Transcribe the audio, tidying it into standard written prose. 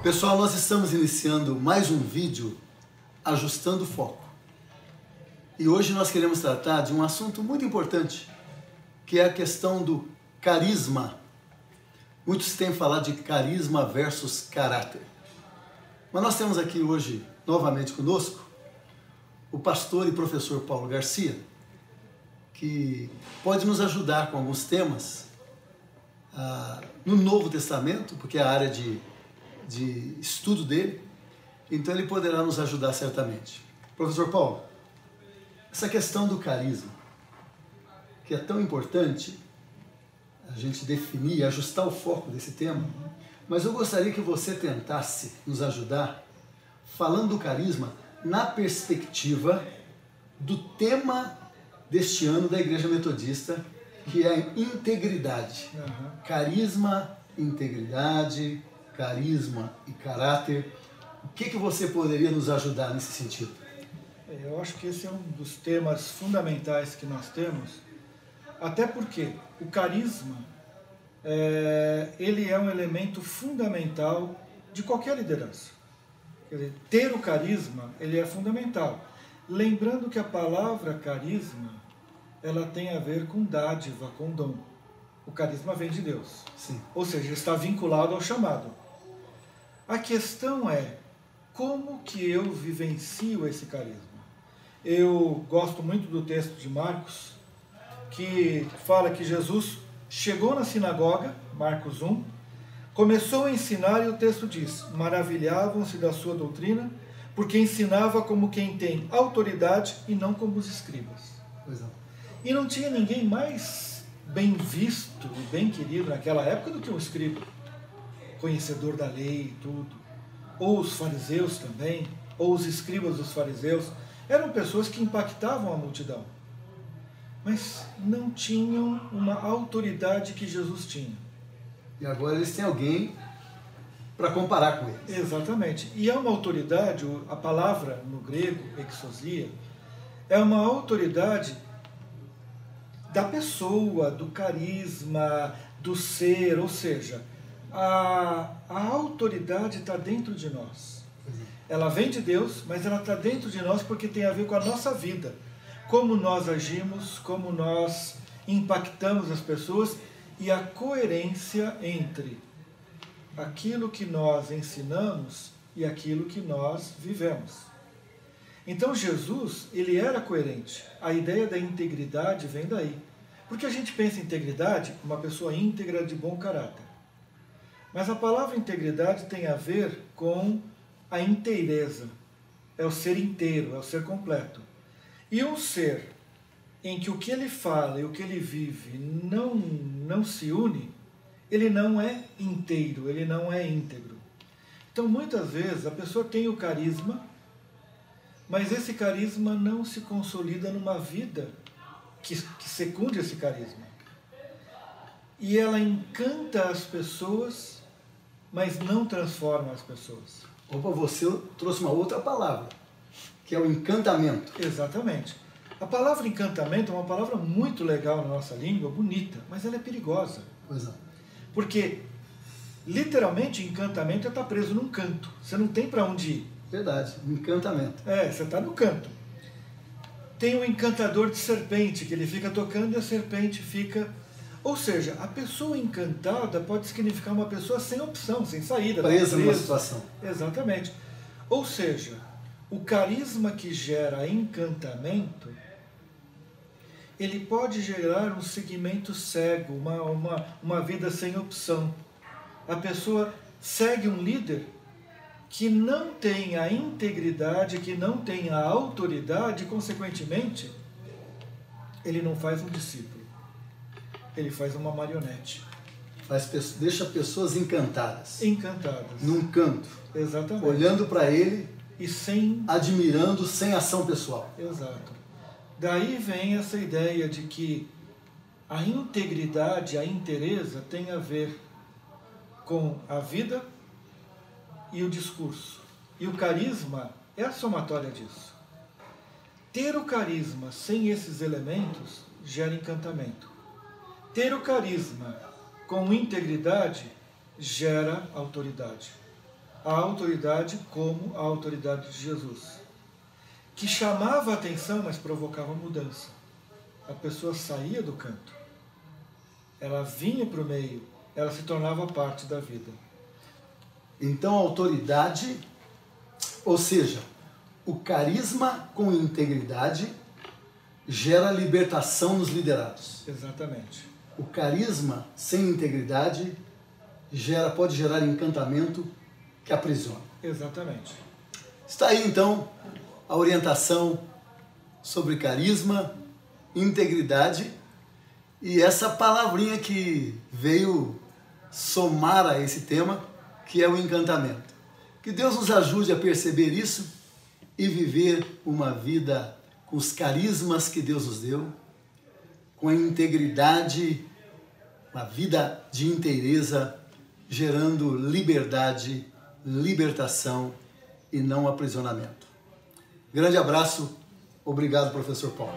Pessoal, nós estamos iniciando mais um vídeo ajustando o foco. E hoje nós queremos tratar de um assunto muito importante, que é a questão do carisma. Muitos têm falado de carisma versus caráter. Mas nós temos aqui hoje, novamente conosco, o pastor e professor Paulo Garcia, que pode nos ajudar com alguns temas no Novo Testamento, porque é a área de estudo dele, então ele poderá nos ajudar certamente. Professor Paulo, essa questão do carisma, que é tão importante a gente definir e ajustar o foco desse tema, mas eu gostaria que você tentasse nos ajudar falando do carisma na perspectiva do tema deste ano da Igreja Metodista, que é a integridade. Carisma, integridade, carisma e caráter. O que você poderia nos ajudar nesse sentido? Eu acho que esse é um dos temas fundamentais que nós temos, até porque o carisma ele é um elemento fundamental de qualquer liderança. Quer dizer, ter o carisma, ele é fundamental. Lembrando que a palavra carisma, ela tem a ver com dádiva, com dom. O carisma vem de Deus. Sim. Ou seja, está vinculado ao chamado. A questão é, como que eu vivencio esse carisma? Eu gosto muito do texto de Marcos, que fala que Jesus chegou na sinagoga, Marcos 1, começou a ensinar e o texto diz, maravilhavam-se da sua doutrina, porque ensinava como quem tem autoridade e não como os escribas. Pois é. E não tinha ninguém mais bem visto e bem querido naquela época do que um escriba, conhecedor da lei e tudo. Ou os fariseus também, ou os escribas dos fariseus, eram pessoas que impactavam a multidão, mas não tinham uma autoridade que Jesus tinha. E agora eles têm alguém para comparar com eles. Exatamente. E é uma autoridade, a palavra no grego, exousia, é uma autoridade da pessoa, do carisma, do ser, ou seja, a autoridade está dentro de nós. Ela vem de Deus, mas ela está dentro de nós porque tem a ver com a nossa vida. Como nós agimos, como nós impactamos as pessoas e a coerência entre aquilo que nós ensinamos e aquilo que nós vivemos. Então Jesus, ele era coerente. A ideia da integridade vem daí. Porque a gente pensa em integridade, uma pessoa íntegra de bom caráter. Mas a palavra integridade tem a ver com a inteireza. É o ser inteiro, é o ser completo. E um ser em que o que ele fala e o que ele vive não se une, ele não é inteiro, ele não é íntegro. Então muitas vezes a pessoa tem o carisma, mas esse carisma não se consolida numa vida que secunde esse carisma. E ela encanta as pessoas, mas não transforma as pessoas. Opa, você trouxe uma outra palavra, que é o encantamento. Exatamente. A palavra encantamento é uma palavra muito legal na nossa língua, bonita, mas ela é perigosa. Pois é. Porque, literalmente, encantamento é estar preso num canto. Você não tem para onde ir. Verdade, encantamento. Você está no canto. Tem o encantador de serpente, que ele fica tocando e a serpente fica... Ou seja, a pessoa encantada pode significar uma pessoa sem opção, sem saída. Presa numa situação. Exatamente. Ou seja, o carisma que gera encantamento, ele pode gerar um segmento cego, uma vida sem opção. A pessoa segue um líder que não tem a integridade, que não tem a autoridade, e, consequentemente, ele não faz um discípulo. Ele faz uma marionete. Deixa pessoas encantadas. Encantadas. Num canto. Exatamente. Olhando para ele e sem... admirando, sem ação pessoal. Exato. Daí vem essa ideia de que a integridade, a inteireza tem a ver com a vida e o discurso. E o carisma é a somatória disso. Ter o carisma sem esses elementos gera encantamento. Ter o carisma com integridade gera autoridade. A autoridade como a autoridade de Jesus, que chamava a atenção, mas provocava mudança. A pessoa saía do canto, ela vinha para o meio, ela se tornava parte da vida. Então, a autoridade, ou seja, o carisma com integridade gera libertação nos liderados. Exatamente. O carisma sem integridade pode gerar encantamento que aprisiona. Exatamente. Está aí, então, a orientação sobre carisma, integridade e essa palavrinha que veio somar a esse tema, que é o encantamento. Que Deus nos ajude a perceber isso e viver uma vida com os carismas que Deus nos deu, com a integridade, uma vida de inteireza, gerando liberdade, libertação e não aprisionamento. Grande abraço, obrigado, professor Paulo.